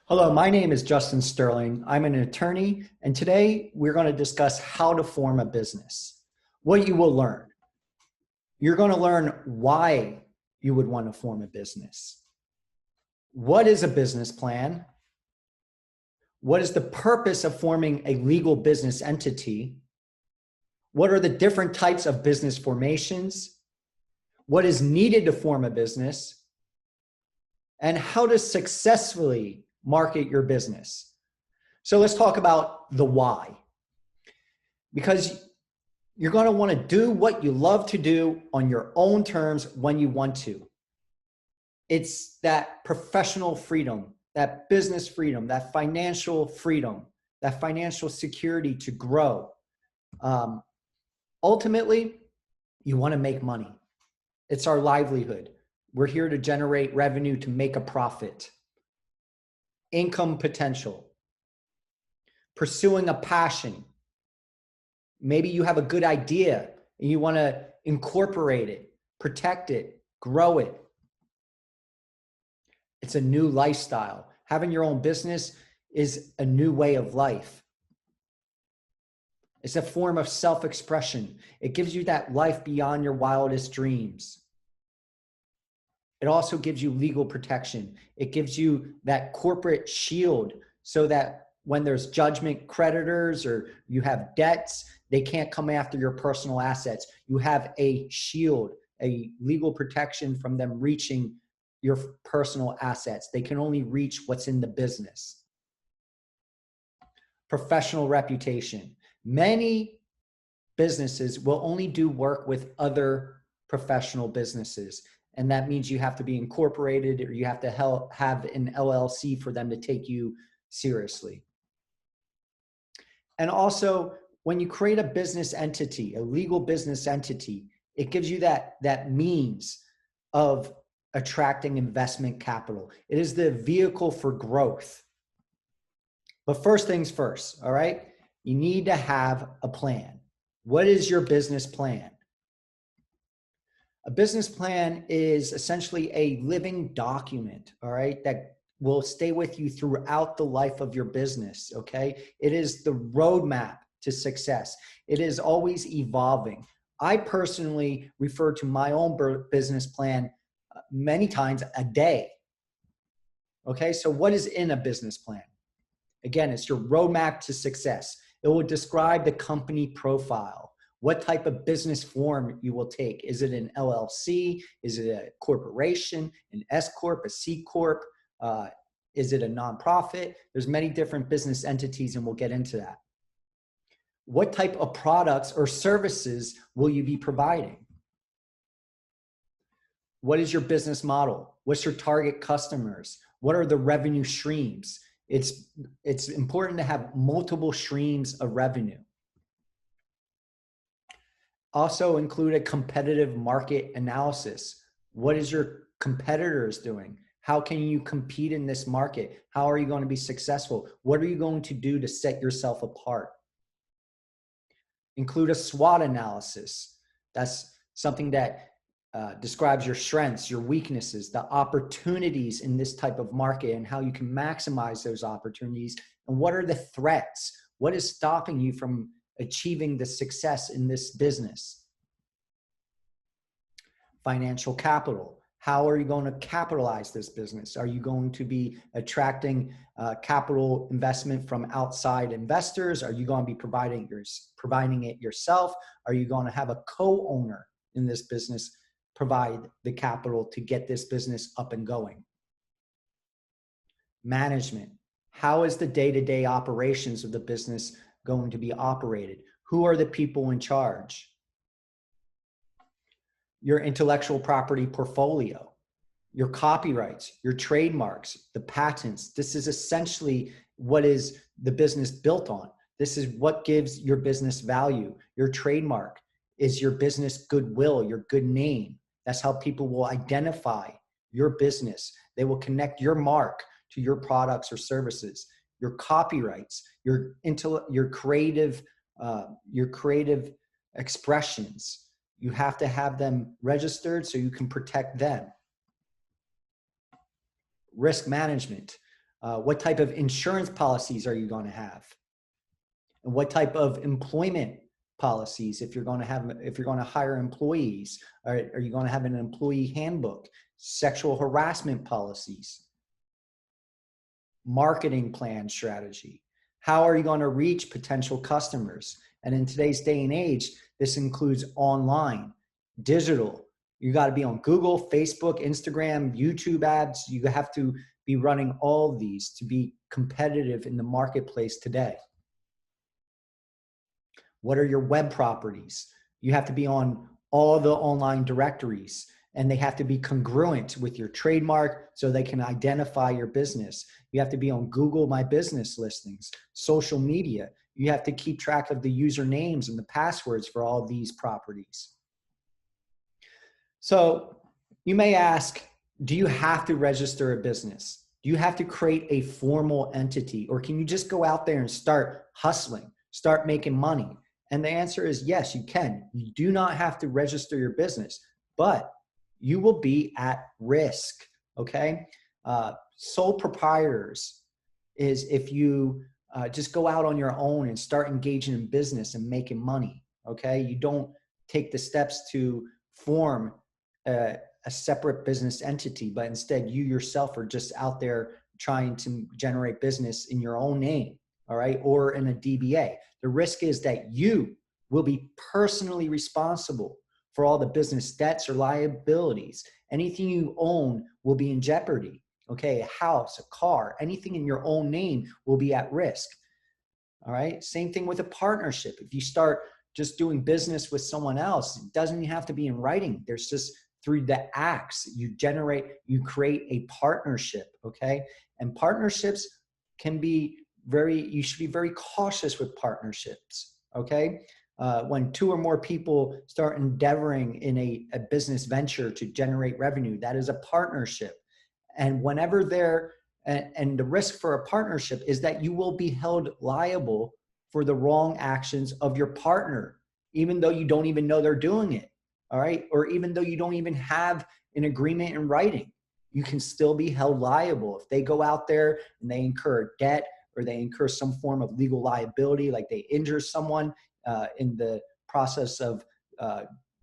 Hello, my name is Justin Sterling. I'm an attorney, and today we're going to discuss how to form a business. What you will learn. You're going to learn why you would want to form a business. What is a business plan? What is the purpose of forming a legal business entity? What are the different types of business formations? What is needed to form a business? And how to successfully market your business. So let's talk about the why. Because you're going to want to do what you love to do on your own terms when you want to. It's that professional freedom, that business freedom, that financial freedom, that financial security to grow. Ultimately, you want to make money. It's our livelihood. We're here to generate revenue to make a profit. Income potential, pursuing a passion. Maybe you have a good idea and you want to incorporate it, protect it, grow it. It's a new lifestyle. Having your own business is a new way of life. It's a form of self-expression. It gives you that life beyond your wildest dreams. It also gives you legal protection. It gives you that corporate shield so that when there's judgment creditors or you have debts, they can't come after your personal assets. You have a shield, a legal protection from them reaching your personal assets. They can only reach what's in the business. Professional reputation. Many businesses will only do work with other professional businesses. And that means you have to be incorporated or you have to have an LLC for them to take you seriously. And also, when you create a business entity, a legal business entity, it gives you that means of attracting investment capital. It is the vehicle for growth. But first things first, all right? You need to have a plan. What is your business plan? A business plan is essentially a living document, all right, that will stay with you throughout the life of your business, okay? It is the roadmap to success. It is always evolving. I personally refer to my own business plan many times a day, okay? So what is in a business plan? Again, it's your roadmap to success. It will describe the company profile. What type of business form you will take. Is it an LLC? Is it a corporation, an S Corp, a C Corp? Is it a nonprofit? There's many different business entities and we'll get into that. What type of products or services will you be providing? What is your business model? What's your target customers? What are the revenue streams? It's important to have multiple streams of revenue. Also include a competitive market analysis. What is your competitors doing? How can you compete in this market? How are you going to be successful? What are you going to do to set yourself apart? Include a SWOT analysis. That's something that describes your strengths, your weaknesses, the opportunities in this type of market and how you can maximize those opportunities. And what are the threats? What is stopping you from achieving the success in this business? Financial capital. How are you going to capitalize this business? Are you going to be attracting capital investment from outside investors? Are you going to be providing it yourself? Are you going to have a co-owner in this business provide the capital to get this business up and going? Management. How is the day-to-day operations of the business going to be operated? Who are the people in charge? Your intellectual property portfolio, your copyrights, your trademarks, the patents. This is essentially what is the business built on. This is what gives your business value. Your trademark is your business goodwill, your good name. That's how people will identify your business. They will connect your mark to your products or services. Your copyrights, your creative expressions. You have to have them registered so you can protect them. Risk management. What type of insurance policies are you going to have? And what type of employment policies, if you're going to hire employees, are you going to have an employee handbook, sexual harassment policies, marketing plan strategy? How are you going to reach potential customers? And in today's day and age, this includes online, digital. You got to be on Google, Facebook, Instagram, YouTube ads. You have to be running all of these to be competitive in the marketplace today. What are your web properties? You have to be on all the online directories, and they have to be congruent with your trademark so they can identify your business. You have to be on Google My Business listings, social media. You have to keep track of the usernames and the passwords for all of these properties. So you may ask, do you have to register a business? Do you have to create a formal entity, or can you just go out there and start hustling, start making money? And the answer is yes, you can. You do not have to register your business, but you will be at risk, okay? Sole proprietors is if you just go out on your own and start engaging in business and making money, okay? You don't take the steps to form a separate business entity, but instead you yourself are just out there trying to generate business in your own name, all right, or in a DBA. The risk is that you will be personally responsible for all the business debts or liabilities. Anything you own will be in jeopardy, okay? A house, a car, anything in your own name will be at risk, all right? Same thing with a partnership. If you start just doing business with someone else, it doesn't have to be in writing. There's just through the acts, you create a partnership, okay? And partnerships can be you should be very cautious with partnerships, okay? When two or more people start endeavoring in a business venture to generate revenue, that is a partnership. And whenever and the risk for a partnership is that you will be held liable for the wrong actions of your partner, even though you don't even know they're doing it, all right? Or even though you don't even have an agreement in writing, you can still be held liable. If they go out there and they incur debt, or they incur some form of legal liability, like they injure someone in the process of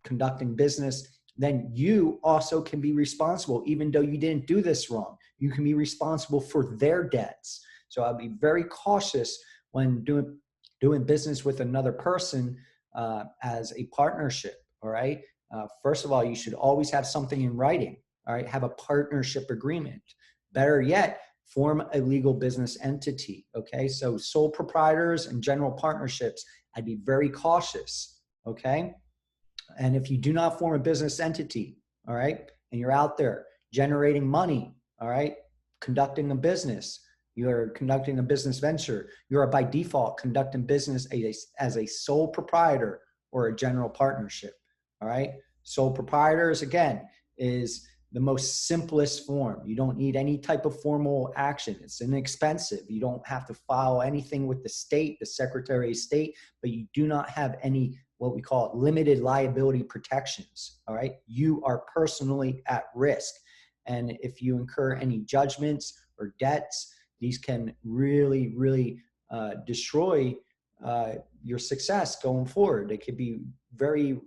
conducting business, then you also can be responsible, even though you didn't do this wrong. You can be responsible for their debts. So I'll be very cautious when doing business with another person as a partnership, all right? First of all, you should always have something in writing, all right? Have a partnership agreement. Better yet, form a legal business entity, okay? So sole proprietors and general partnerships, I'd be very cautious, okay? And if you do not form a business entity, all right, and you're out there generating money, all right, conducting a business, you're conducting a business venture, you're by default conducting business as a sole proprietor or a general partnership, all right? Sole proprietors, again, is the most simplest form. You don't need any type of formal action. It's inexpensive. You don't have to file anything with the state, the Secretary of State, but you do not have any, what we call limited liability protections, all right? You are personally at risk. And if you incur any judgments or debts, these can really, really destroy your success going forward. It could be very,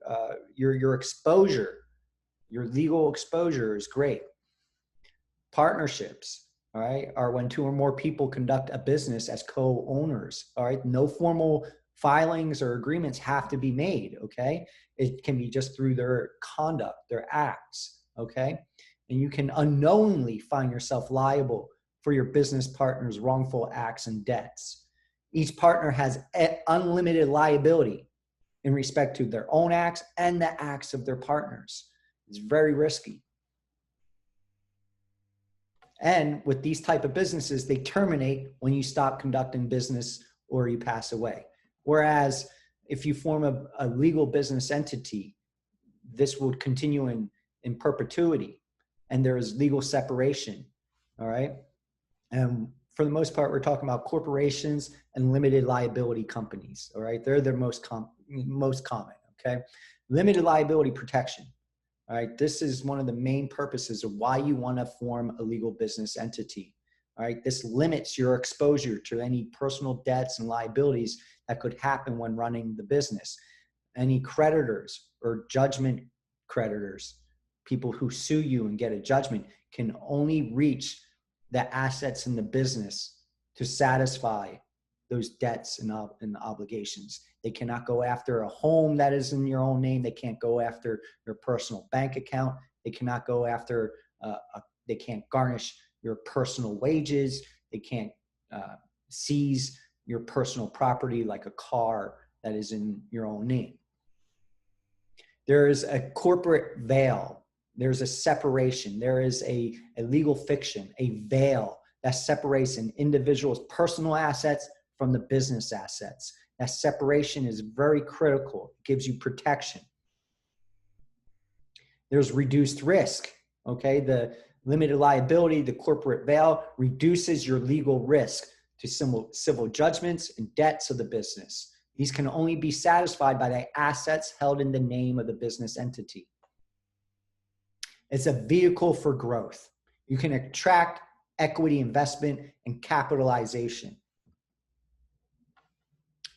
your exposure, your legal exposure is great. Partnerships, all right, are when two or more people conduct a business as co-owners, all right? No formal filings or agreements have to be made, okay? It can be just through their conduct, their acts, okay? And you can unknowingly find yourself liable for your business partner's wrongful acts and debts. Each partner has unlimited liability in respect to their own acts and the acts of their partners. It's very risky. And with these type of businesses, they terminate when you stop conducting business or you pass away. Whereas if you form a legal business entity, this would continue in perpetuity, and there is legal separation, all right? And for the most part, we're talking about corporations and limited liability companies, all right? They're the most common, okay? Limited liability protection. All right, this is one of the main purposes of why you want to form a legal business entity. All right. This limits your exposure to any personal debts and liabilities that could happen when running the business. Any creditors or judgment creditors, people who sue you and get a judgment, can only reach the assets in the business to satisfy those debts and obligations. They cannot go after a home that is in your own name. They can't go after your personal bank account. They cannot go after, they can't garnish your personal wages. They can't seize your personal property like a car that is in your own name. There is a corporate veil. There's a separation. There is a legal fiction, a veil that separates an individual's personal assets from the business assets. That separation is very critical. It gives you protection. There's reduced risk, okay? The limited liability, the corporate veil reduces your legal risk to civil judgments and debts of the business. These can only be satisfied by the assets held in the name of the business entity. It's a vehicle for growth. You can attract equity investment and capitalization.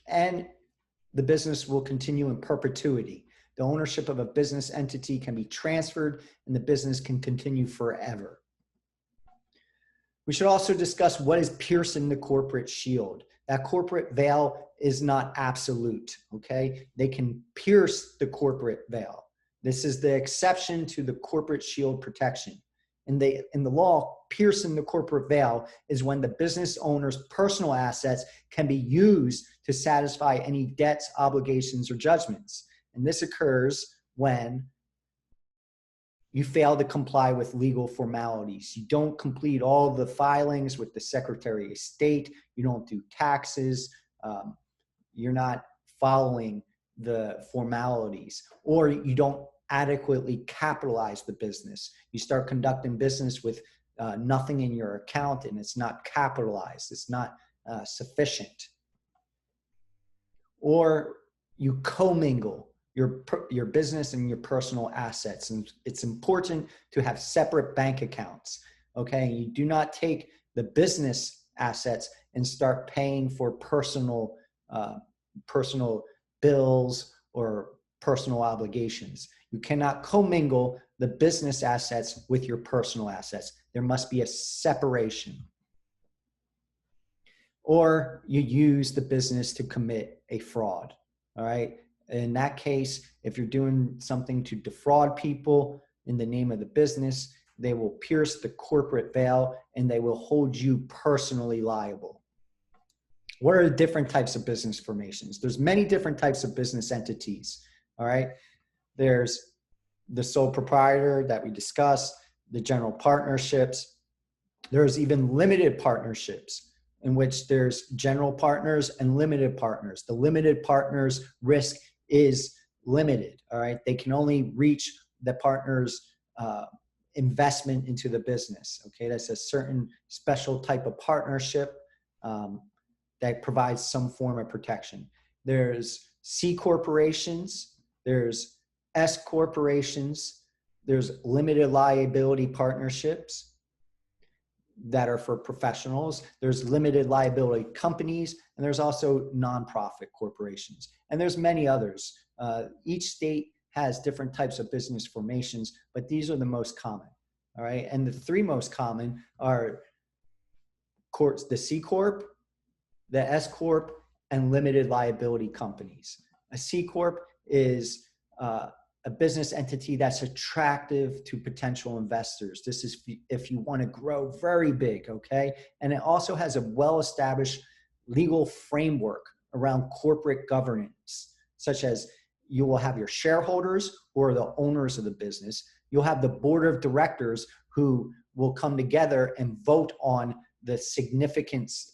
And the business will continue in perpetuity. The ownership of a business entity can be transferred and the business can continue forever. We should also discuss what is piercing the corporate shield. That corporate veil is not absolute, okay? They can pierce the corporate veil. This is the exception to the corporate shield protection. In the law, piercing the corporate veil is when the business owner's personal assets can be used to satisfy any debts, obligations, or judgments. And this occurs when you fail to comply with legal formalities. You don't complete all the filings with the Secretary of State. You don't do taxes. You're not following the formalities, or you don't adequately capitalize the business. You start conducting business with nothing in your account and it's not capitalized. It's not sufficient. Or you commingle your business and your personal assets. And it's important to have separate bank accounts, okay? You do not take the business assets and start paying for personal bills or personal obligations. You cannot commingle the business assets with your personal assets. There must be a separation. Or you use the business to commit a fraud, all right? In that case, if you're doing something to defraud people in the name of the business, they will pierce the corporate veil and they will hold you personally liable. What are the different types of business formations? There's many different types of business entities, all right? There's the sole proprietor that we discussed, the general partnerships. There's even limited partnerships in which there's general partners and limited partners. The limited partners' risk is limited, all right? They can only reach the partner's investment into the business, okay? That's a certain special type of partnership that provides some form of protection. There's C corporations, there's S corporations, there's limited liability partnerships that are for professionals, there's limited liability companies, and there's also nonprofit corporations. And there's many others. Each state has different types of business formations, but these are the most common, all right? And the three most common are the C Corp, the S Corp, and limited liability companies. A C Corp is a business entity that's attractive to potential investors. This is if you want to grow very big, okay? And it also has a well-established legal framework around corporate governance, such as you will have your shareholders who are the owners of the business. You'll have the board of directors who will come together and vote on the significance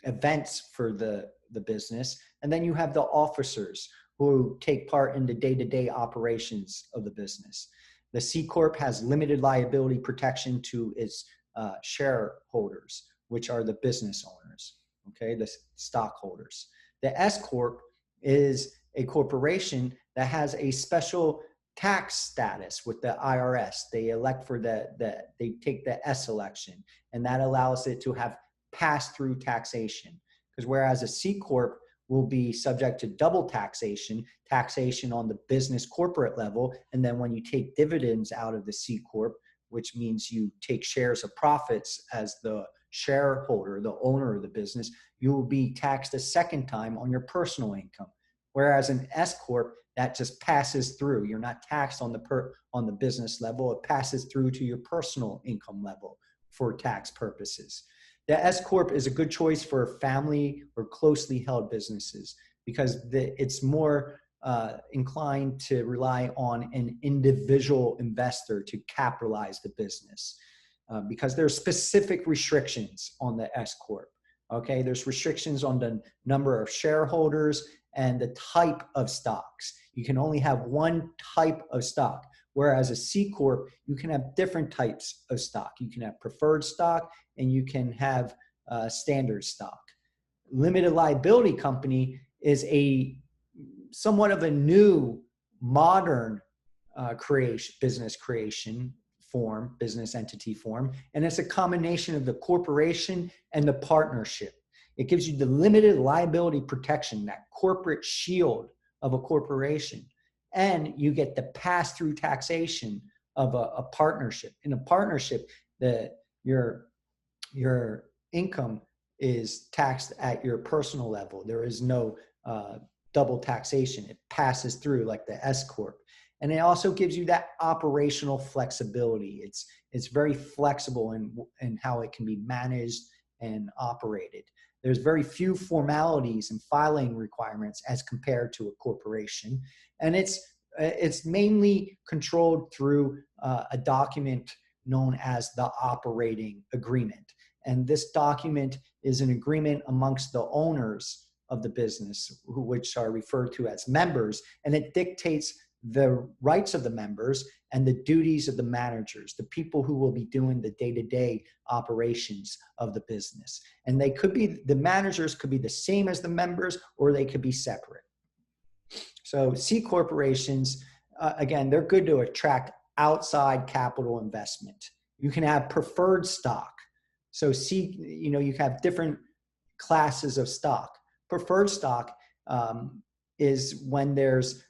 events for the business. And then you have the officers who take part in the day-to-day operations of the business. The C Corp has limited liability protection to its shareholders, which are the business owners, okay, the stockholders. The S Corp is a corporation that has a special tax status with the IRS. They elect for they take the S election, and that allows it to have pass-through taxation. Because whereas a C Corp will be subject to double taxation, taxation on the business corporate level, and then when you take dividends out of the C Corp, which means you take shares of profits as the shareholder, the owner of the business, you will be taxed a second time on your personal income. Whereas an S Corp, that just passes through. You're not taxed on the business level. It passes through to your personal income level for tax purposes. The S Corp is a good choice for family or closely held businesses because it's more inclined to rely on an individual investor to capitalize the business because there are specific restrictions on the S Corp. Okay, there's restrictions on the number of shareholders and the type of stocks. You can only have one type of stock, whereas a C Corp, you can have different types of stock. You can have preferred stock and you can have standard stock. Limited liability company is somewhat of a new modern business creation form, business entity form, and it's a combination of the corporation and the partnership. It gives you the limited liability protection, that corporate shield of a corporation, and you get the pass-through taxation of a partnership. In a partnership, your income is taxed at your personal level. There is no double taxation. It passes through like the S Corp. And it also gives you that operational flexibility. It's very flexible in how it can be managed and operated. There's very few formalities and filing requirements as compared to a corporation. And it's mainly controlled through a document known as the operating agreement. And this document is an agreement amongst the owners of the business, which are referred to as members, and it dictates the rights of the members and the duties of the managers, the people who will be doing the day-to-day operations of the business. And the managers could be the same as the members, or they could be separate. So C corporations, again, they're good to attract outside capital investment. You can have preferred stock. So you have different classes of stock. Preferred stock is when there's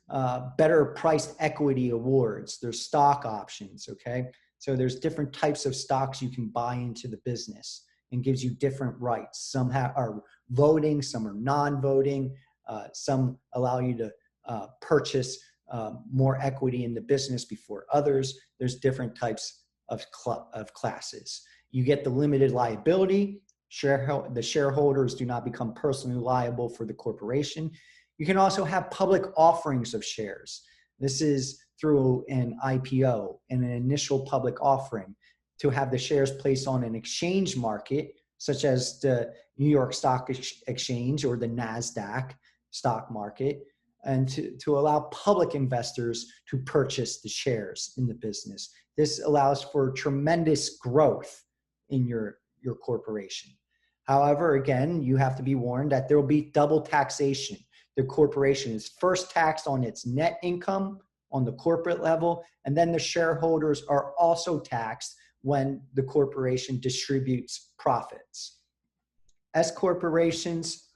better priced equity awards. There's stock options, okay? So there's different types of stocks you can buy into the business and gives you different rights. Some are voting, some are non-voting. Some allow you to purchase more equity in the business before others. There's different types of classes. You get the limited liability. The shareholders do not become personally liable for the corporation. You can also have public offerings of shares. This is through an IPO, an initial public offering, to have the shares placed on an exchange market, such as the New York Stock Exchange or the NASDAQ stock market, and to allow public investors to purchase the shares in the business. This allows for tremendous growth in your corporation. However, again, you have to be warned that there will be double taxation. The corporation is first taxed on its net income on the corporate level, and then the shareholders are also taxed when the corporation distributes profits. S corporations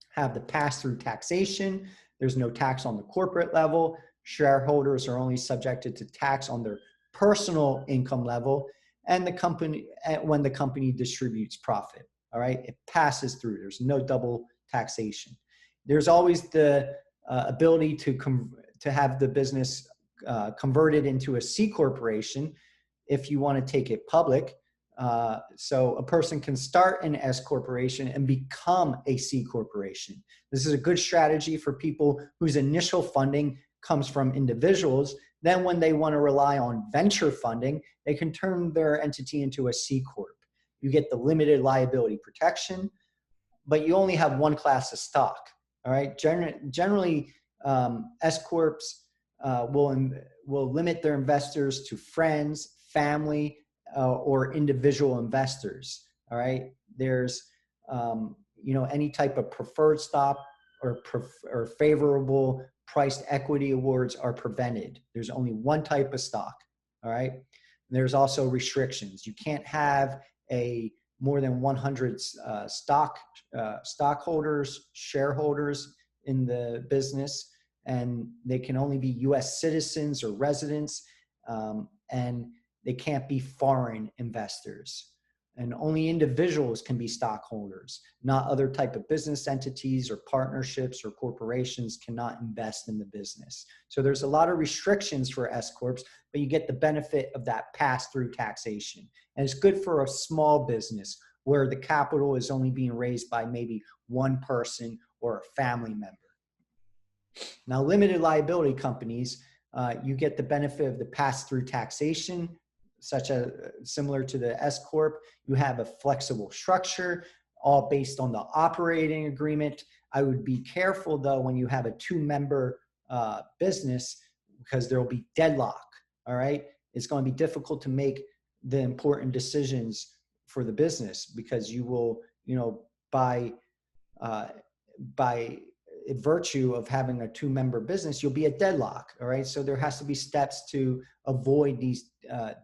have the pass-through taxation. There's no tax on the corporate level. Shareholders are only subjected to tax on their personal income level, and when the company distributes profit. All right, it passes through. There's no double taxation. There's always the ability to have the business converted into a C corporation if you want to take it public. So a person can start an S corporation and become a C corporation. This is a good strategy for people whose initial funding comes from individuals. Then when they want to rely on venture funding, they can turn their entity into a C corp. You get the limited liability protection, but you only have one class of stock. All right. Generally, S corps will limit their investors to friends, family, or individual investors. All right. There's any type of preferred stock or favorable priced equity awards are prevented. There's only one type of stock, all right? And there's also restrictions. You can't have more than 100 stockholders, shareholders in the business, and they can only be U.S. citizens or residents, and they can't be foreign investors. And only individuals can be stockholders, not other type of business entities or partnerships or corporations cannot invest in the business. So there's a lot of restrictions for S Corps, but you get the benefit of that pass-through taxation. And it's good for a small business where the capital is only being raised by maybe one person or a family member. Now, limited liability companies, you get the benefit of the pass-through taxation, similar to the S Corp. You have a flexible structure, all based on the operating agreement. I would be careful though when you have a two-member business, because there will be deadlock. All right, it's going to be difficult to make the important decisions for the business, because you will, by virtue of having a two-member business, you'll be a deadlock. All right, so there has to be steps to avoid these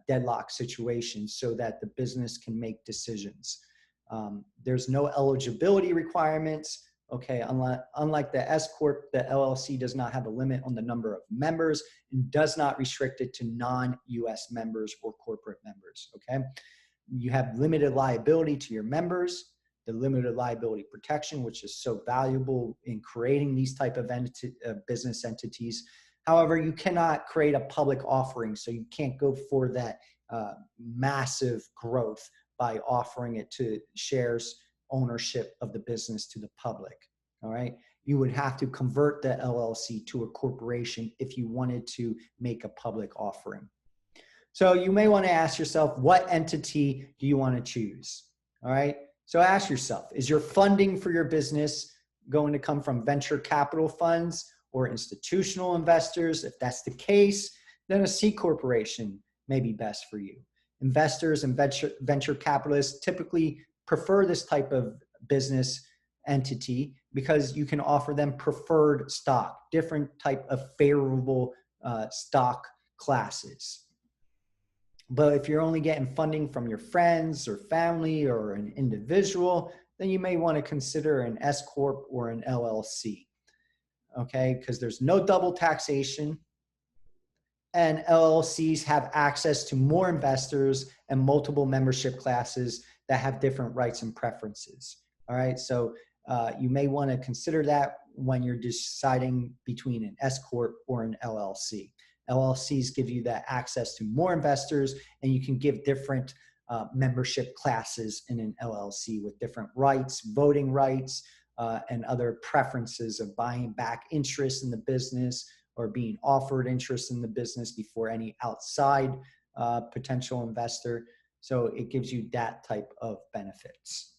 deadlock situations so that the business can make decisions. There's no eligibility requirements. Okay, unlike the S Corp, the LLC does not have a limit on the number of members and does not restrict it to non-US members or corporate members. Okay, you have limited liability to your members, the limited liability protection, which is so valuable in creating these type of business entities. However, you cannot create a public offering, so you can't go for that massive growth by offering it to shares ownership of the business to the public. All right, you would have to convert the LLC to a corporation if you wanted to make a public offering. So you may want to ask yourself, what entity do you want to choose? All right, so ask yourself, is your funding for your business going to come from venture capital funds or institutional investors? If that's the case, then a C corporation may be best for you. Investors and venture capitalists typically prefer this type of business entity because you can offer them preferred stock, different type of favorable stock classes. But if you're only getting funding from your friends or family or an individual, then you may want to consider an S Corp or an LLC. Okay, because there's no double taxation, and LLCs have access to more investors and multiple membership classes that have different rights and preferences. All right, so you may want to consider that when you're deciding between an S Corp or an LLC. LLCs give you that access to more investors, and you can give different membership classes in an LLC with different rights, voting rights, and other preferences of buying back interest in the business or being offered interest in the business before any outside potential investor. So it gives you that type of benefits.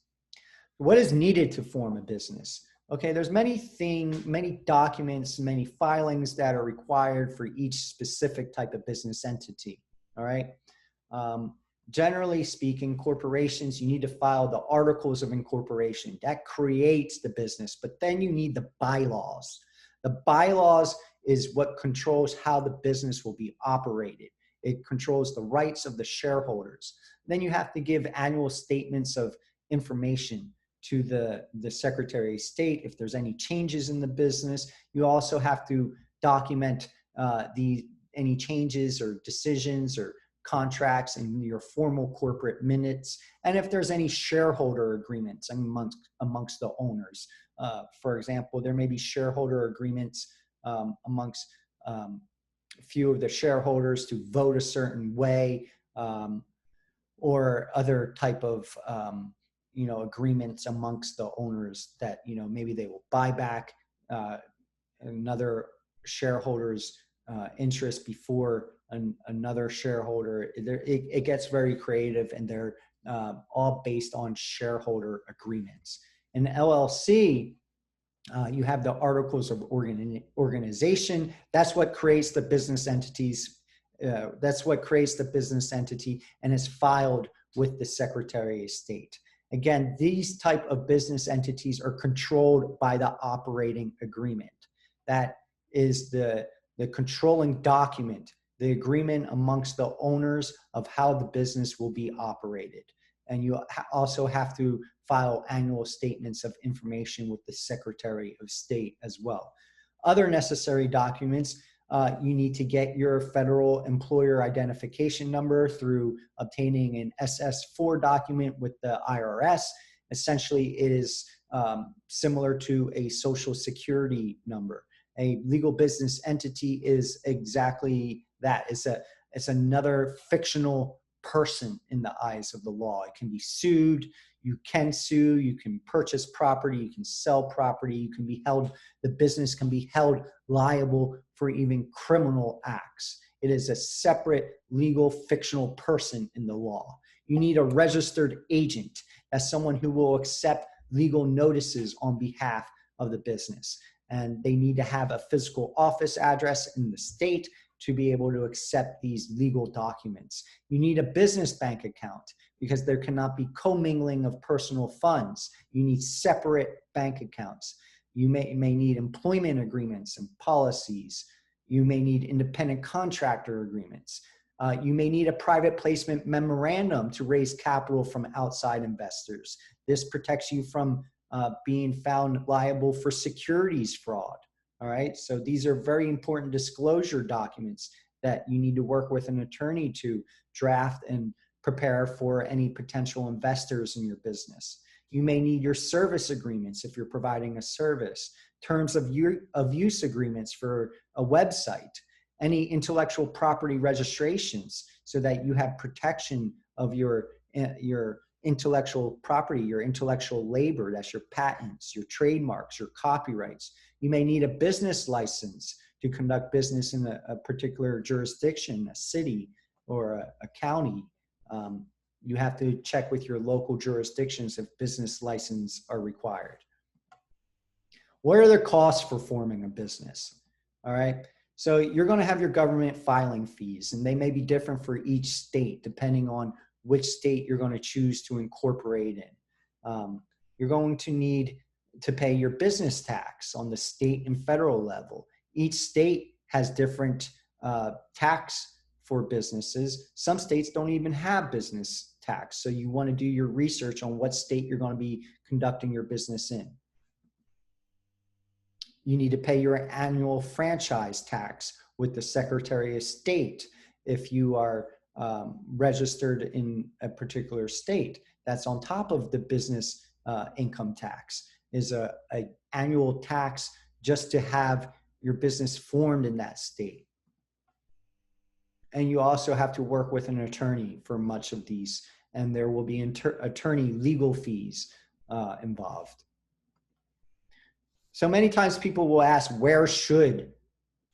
What is needed to form a business? Okay, there's many documents, many filings that are required for each specific type of business entity. All right. Generally speaking, corporations, you need to file the articles of incorporation. That creates the business, but then you need the bylaws. The bylaws is what controls how the business will be operated. It controls the rights of the shareholders. Then you have to give annual statements of information to the Secretary of State if there's any changes in the business. You also have to document any changes or decisions or contracts in your formal corporate minutes, and if there's any shareholder agreements amongst the owners. For example, there may be shareholder agreements amongst a few of the shareholders to vote a certain way, or other type of agreements amongst the owners that maybe they will buy back another shareholder's interest before another shareholder. It gets very creative, and they're all based on shareholder agreements. In LLC, you have the articles of organization. That's what creates the business entities. That's what creates the business entity and is filed with the Secretary of State. Again, these type of business entities are controlled by the operating agreement. That is the controlling document, the agreement amongst the owners of how the business will be operated. And you also have to file annual statements of information with the Secretary of State as well. Other necessary documents, you need to get your federal employer identification number through obtaining an SS4 document with the IRS. Essentially, it is similar to a social security number. A legal business entity is exactly that. It's another fictional person in the eyes of the law. It can be sued, you can sue, you can purchase property, you can sell property, you can be held, the business can be held liable for even criminal acts. It is a separate legal fictional person in the law. You need a registered agent. That's someone who will accept legal notices on behalf of the business. And they need to have a physical office address in the state to be able to accept these legal documents. You need a business bank account because there cannot be commingling of personal funds. You need separate bank accounts. You may need employment agreements and policies. You may need independent contractor agreements. You may need a private placement memorandum to raise capital from outside investors. This protects you from being found liable for securities fraud. All right, so these are very important disclosure documents that you need to work with an attorney to draft and prepare for any potential investors in your business. You may need your service agreements if you're providing a service, terms of use agreements for a website, any intellectual property registrations so that you have protection of your intellectual property, your intellectual labor, that's your patents, your trademarks, your copyrights. You may need a business license to conduct business in a particular jurisdiction, a city or a county. You have to check with your local jurisdictions if business licenses are required. What are the costs for forming a business? All right. So you're going to have your government filing fees, and they may be different for each state depending on which state you're going to choose to incorporate in. You're going to need to pay your business tax on the state and federal level. Each state has different tax for businesses. Some states don't even have business tax. So you want to do your research on what state you're going to be conducting your business in. You need to pay your annual franchise tax with the Secretary of State if you are registered in a particular state. That's on top of the business income tax, is a annual tax just to have your business formed in that state. And you also have to work with an attorney for much of these, and there will be attorney legal fees involved. So many times people will ask, where should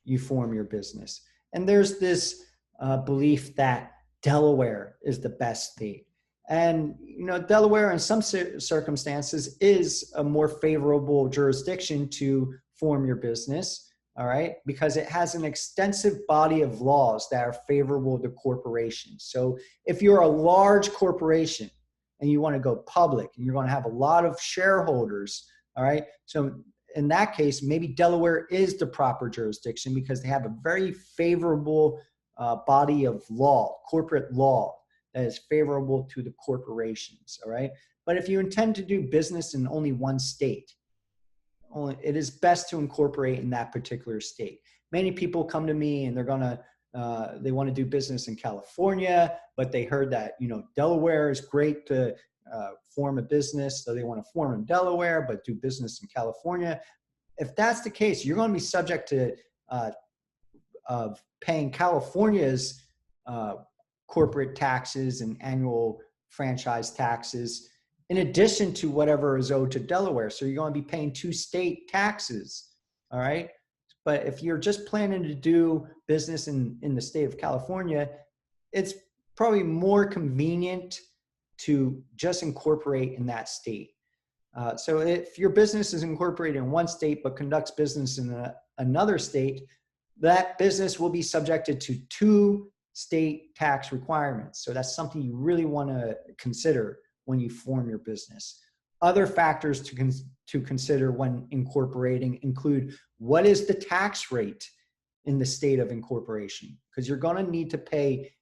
you form your business? And there's this belief that Delaware is the best state. And you know, Delaware in some circumstances is a more favorable jurisdiction to form your business, all right, because it has an extensive body of laws that are favorable to corporations. So if you're a large corporation and you want to go public and you're going to have a lot of shareholders, all right, so in that case, maybe Delaware is the proper jurisdiction because they have a very favorable body of law, corporate law, that is favorable to the corporations, all right? But if you intend to do business in only one state, it is best to incorporate in that particular state. Many people come to me and they want to do business in California, but they heard that, you know, Delaware is great to form a business, so they want to form in Delaware, but do business in California. If that's the case, you're going to be subject to of paying California's corporate taxes and annual franchise taxes in addition to whatever is owed to Delaware. So you're going to be paying two state taxes, all right? But if you're just planning to do business in the state of California, it's probably more convenient to just incorporate in that state. So if your business is incorporated in one state but conducts business in another state, that business will be subjected to two state tax requirements. So that's something you really want to consider when you form your business. Other factors to consider when incorporating include, what is the tax rate in the state of incorporation? Because you're going to need to pay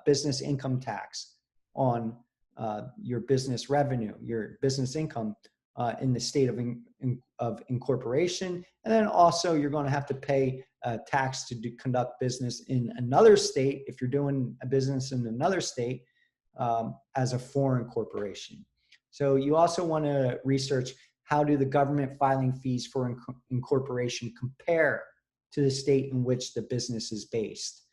business income tax on your business revenue, your business income in the state of incorporation. And then also you're going to have to pay tax to conduct business in another state if you're doing a business in another state as a foreign corporation. So you also want to research, how do the government filing fees for incorporation compare to the state in which the business is based?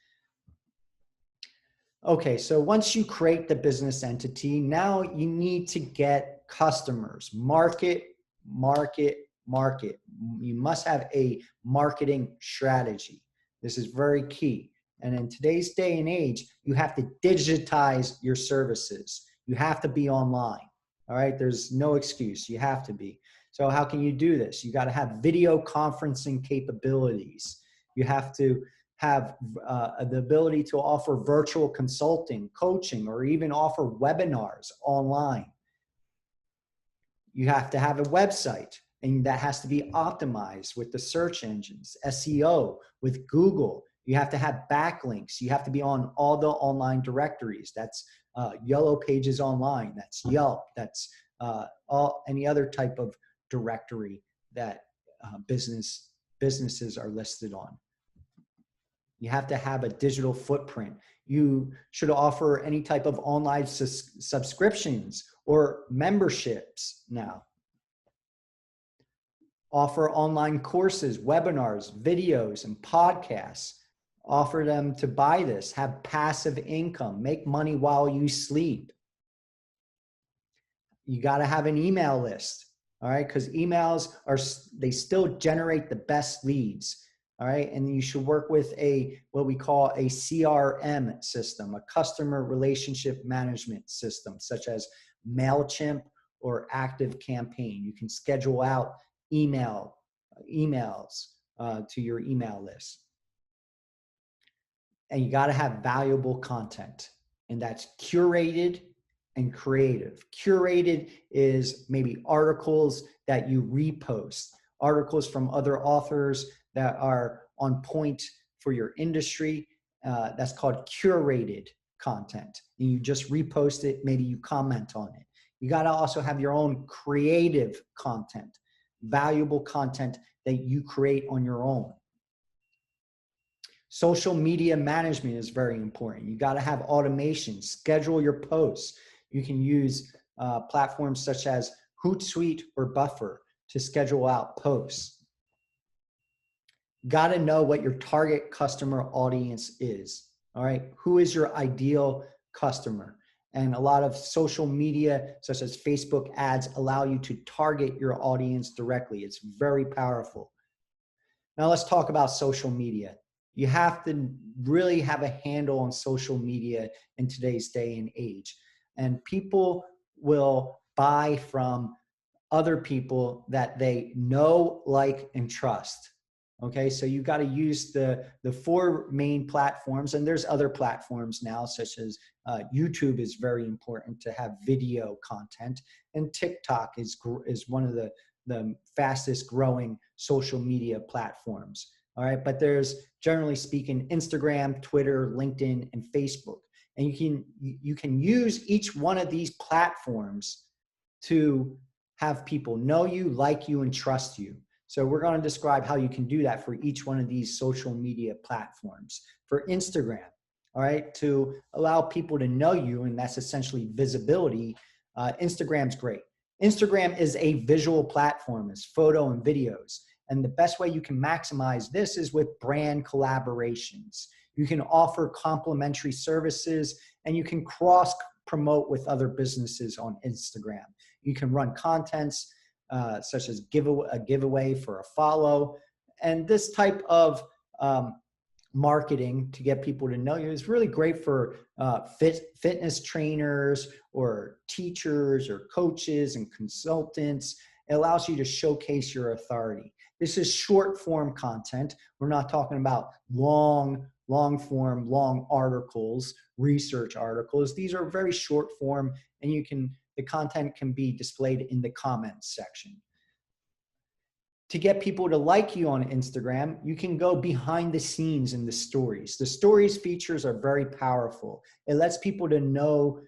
Okay, so once you create the business entity, now you need to get customers. Market, market, market. You must have a marketing strategy. This is very key. And in today's day and age, you have to digitize your services. You have to be online. All right, there's no excuse. You have to be. So how can you do this? You got to have video conferencing capabilities. You have to have the ability to offer virtual consulting, coaching, or even offer webinars online. You have to have a website, and that has to be optimized with the search engines, SEO, with Google. You have to have backlinks. You have to be on all the online directories. That's Yellow Pages Online. That's Yelp. That's any other type of directory that businesses are listed on. You have to have a digital footprint. You should offer any type of online subscriptions or memberships now. Offer online courses, webinars, videos, and podcasts. Offer them to buy this. Have passive income. Make money while you sleep. You got to have an email list, all right? Because emails they still generate the best leads, all right? And you should work with what we call a CRM system, a customer relationship management system, such as MailChimp or ActiveCampaign. You can schedule out emails to your email list. And you got to have valuable content, and that's curated and creative. Curated is maybe articles that you repost, articles from other authors that are on point for your industry. That's called curated content. And you just repost it, maybe you comment on it. You got to also have your own creative content, valuable content that you create on your own. Social media management is very important. You got to have automation, schedule your posts. You can use platforms such as Hootsuite or Buffer to schedule out posts. Got to know what your target customer audience is. All right. Who is your ideal customer? And a lot of social media, such as Facebook ads, allow you to target your audience directly. It's very powerful. Now let's talk about social media. You have to really have a handle on social media in today's day and age. And people will buy from other people that they know, like, and trust. Okay, so you got to use the four main platforms, and there's other platforms now, such as YouTube is very important to have video content, and TikTok is one of the fastest growing social media platforms. All right, but there's, generally speaking, Instagram, Twitter, LinkedIn, and Facebook. And you can use each one of these platforms to have people know you, like you, and trust you. So we're going to describe how you can do that for each one of these social media platforms. For Instagram, all right, to allow people to know you, and that's essentially visibility, Instagram's great. Instagram is a visual platform. It's photo and videos. And the best way you can maximize this is with brand collaborations. You can offer complimentary services, and you can cross promote with other businesses on Instagram. You can run contents such as a giveaway for a follow. And this type of marketing to get people to know you is really great for fitness trainers or teachers or coaches and consultants. It allows you to showcase your authority. This is short form content. We're not talking about long form, long articles, research articles. These are very short form, and you can the content can be displayed in the comments section. To get people to like you on Instagram, you can go behind the scenes in the stories. The stories features are very powerful. It lets people to know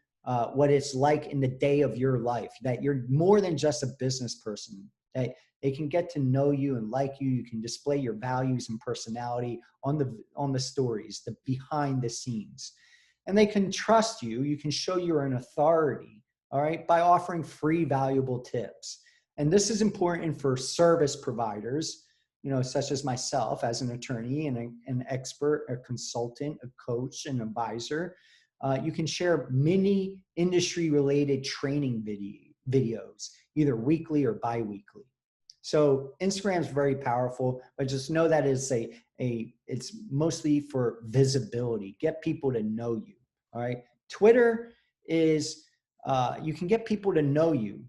what it's like in the day of your life, that you're more than just a business person, that they can get to know you and like you. You can display your values and personality on the stories, the behind the scenes. And they can trust you. You can show you're an authority, all right, by offering free, valuable tips. And this is important for service providers, such as myself as an attorney and an expert, a consultant, a coach, an advisor. You can share mini industry-related training videos, either weekly or bi-weekly. So Instagram is very powerful, but just know that it's mostly for visibility. Get people to know you. All right. Twitter is you can get people to know you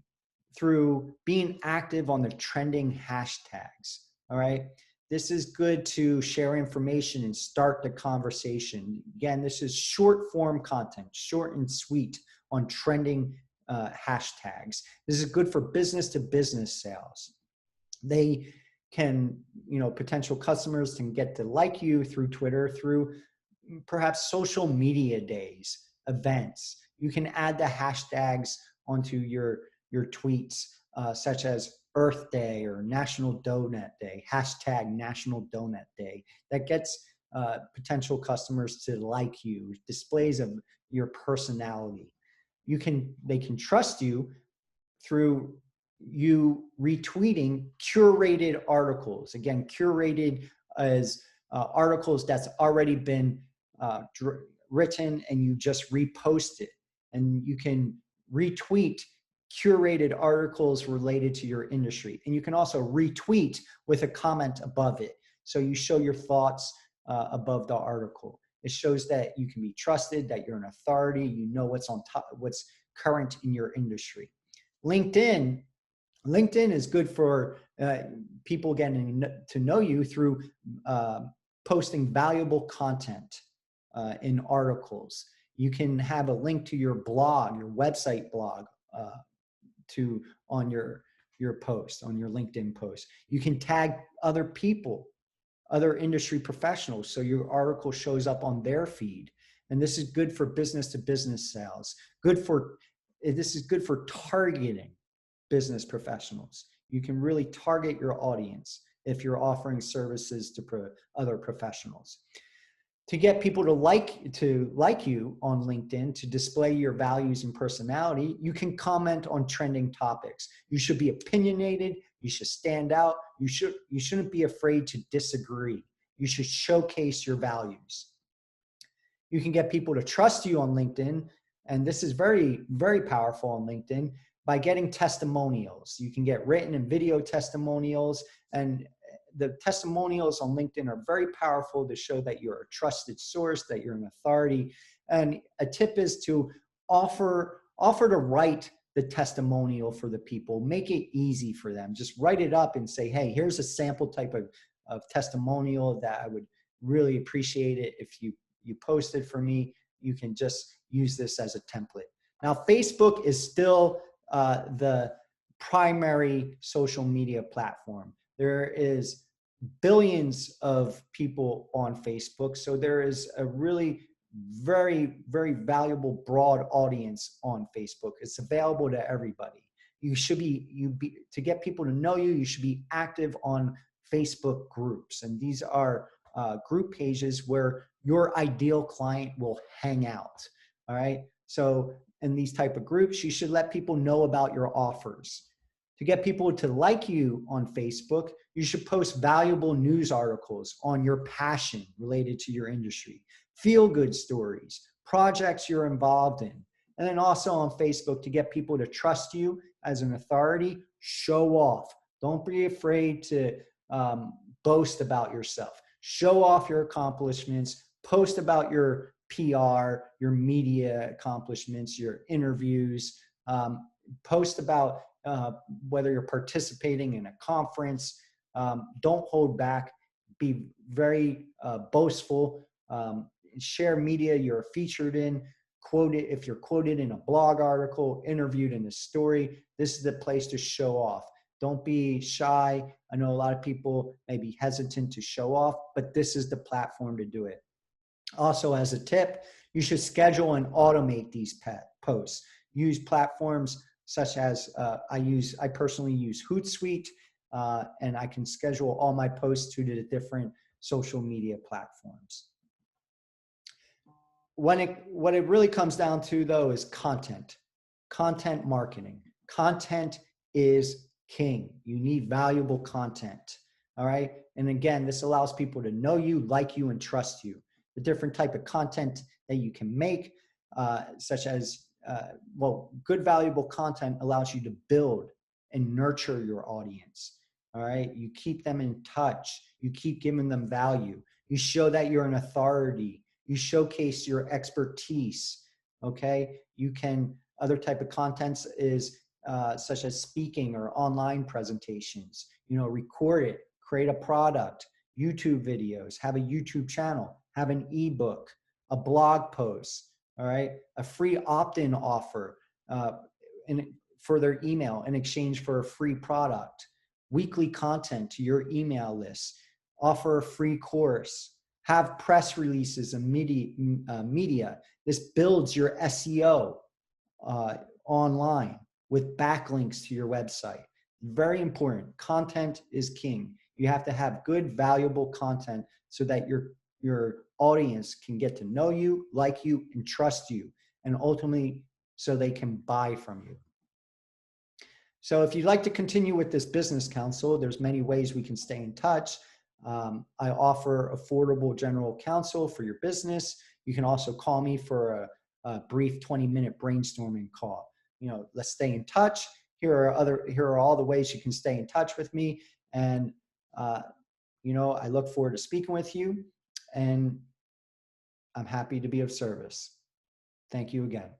through being active on the trending hashtags. All right. This is good to share information and start the conversation. Again, this is short form content, short and sweet on trending hashtags. This is good for business to business sales. They can, potential customers can get to like you through Twitter, through perhaps social media days, events. You can add the hashtags onto your tweets, such as Earth Day or National Donut Day, hashtag National Donut Day. That gets potential customers to like you, displays of your personality. They can trust you through you retweeting curated articles. Again, curated as articles that's already been written and you just repost it. And you can retweet curated articles related to your industry. And you can also retweet with a comment above it. So you show your thoughts above the article. It shows that you can be trusted, that you're an authority, you know what's on top, what's current in your industry. LinkedIn is good for people getting to know you through posting valuable content in articles. You can have a link to your blog, your website blog, on your post, on your LinkedIn post. You can tag other people, other industry professionals, so your article shows up on their feed. And this is good for business to business sales. This is good for targeting business professionals. You can really target your audience if you're offering services to other professionals. To get people to like you on LinkedIn, to display your values and personality, you can comment on trending topics. You should be opinionated. You should stand out. You shouldn't be afraid to disagree. You should showcase your values. You can get people to trust you on LinkedIn, and this is very, very powerful on LinkedIn, by getting testimonials. You can get written and video testimonials, and the testimonials on LinkedIn are very powerful to show that you're a trusted source, that you're an authority. And a tip is to offer to write the testimonial for the people. Make it easy for them. Just write it up and say, hey, here's a sample type of testimonial that I would really appreciate it if you posted for me. You can just use this as a template. Now, Facebook is still the primary social media platform. There is billions of people on Facebook. So there is a really very, very valuable broad audience on Facebook. It's available to everybody. To get people to know you, you should be active on Facebook groups. And these are group pages where your ideal client will hang out. All right. So in these type of groups, you should let people know about your offers. To get people to like you on Facebook, you should post valuable news articles on your passion related to your industry, feel-good stories, projects you're involved in. And then also on Facebook, to get people to trust you as an authority, show off. Don't be afraid to boast about yourself. Show off your accomplishments, post about your PR, your media accomplishments, your interviews, post about whether you're participating in a conference. Don't hold back. Be very boastful. Share media you're featured in. quoted, if you're quoted in a blog article, interviewed in a story, this is the place to show off. Don't be shy. I know a lot of people may be hesitant to show off, but this is the platform to do it. Also, as a tip, you should schedule and automate these posts. Use platforms such as I personally use Hootsuite, and I can schedule all my posts to the different social media platforms. What it really comes down to, though, is content marketing. Content is king. You need valuable content. All right. And again, this allows people to know you, like you, and trust you. The different type of content that you can make, such as, good valuable content allows you to build and nurture your audience. All right. You keep them in touch. You keep giving them value. You show that you're an authority. You showcase your expertise. Okay. You can, other type of contents is such as speaking or online presentations. Record it, create a product, YouTube videos, have a YouTube channel, have an ebook, a blog post, all right, a free opt-in offer for their email in exchange for a free product, weekly content to your email list, offer a free course, have press releases and media. This builds your SEO online with backlinks to your website. Very important. Content is king. You have to have good, valuable content so that your audience can get to know you, like you, and trust you, and ultimately so they can buy from you. So if you'd like to continue with this business counsel, there's many ways we can stay in touch. I offer affordable general counsel for your business. You can also call me for a brief 20-minute brainstorming call. Let's stay in touch. Here are all the ways you can stay in touch with me. And, I look forward to speaking with you, and I'm happy to be of service. Thank you again.